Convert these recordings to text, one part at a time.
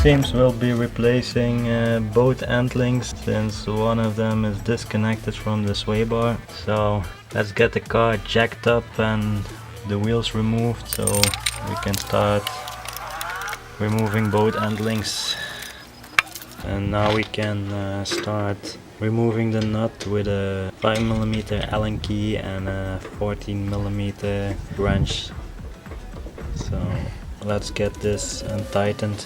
seems we'll be replacing both endlinks since one of them is disconnected from the sway bar. So let's get the car jacked up and the wheels removed so we can start removing both endlinks. And now we can start removing the nut with a 5mm Allen key and a 14mm wrench. So let's get this untightened.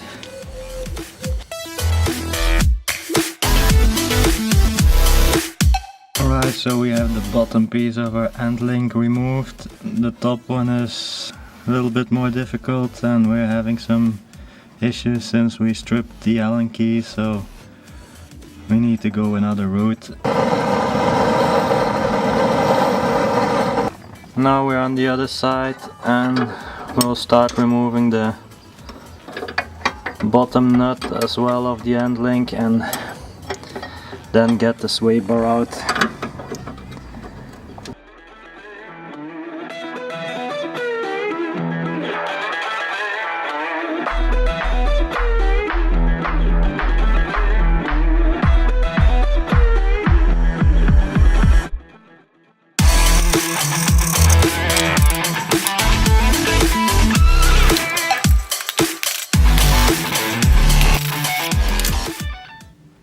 Alright, so we have the bottom piece of our endlink removed. The top one is a little bit more difficult and we're having some issues since we stripped the Allen key, so we need to go another route. Now we're on the other side and we'll start removing the bottom nut as well of the endlink and then get the sway bar out.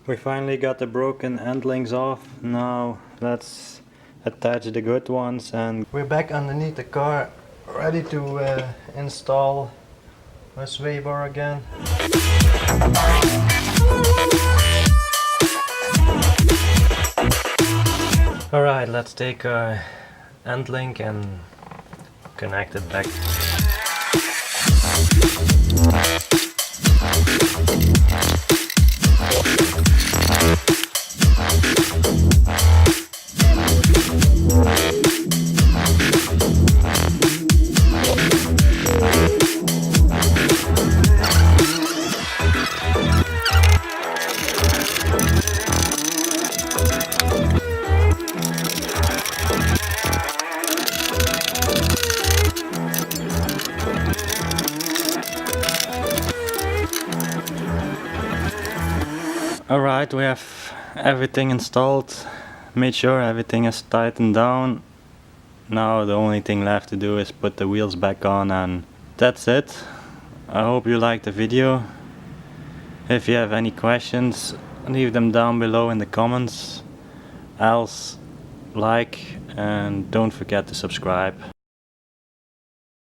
We finally got the broken endlinks off. Now let's attach the good ones, and we're back underneath the car ready to install a sway bar again. Alright, let's take our endlink and connect it back. Alright, we have everything installed, made sure everything is tightened down. Now the only thing left to do is put the wheels back on, and that's it. I hope you liked the video. If you have any questions, leave them down below in the comments. Else, like and don't forget to subscribe.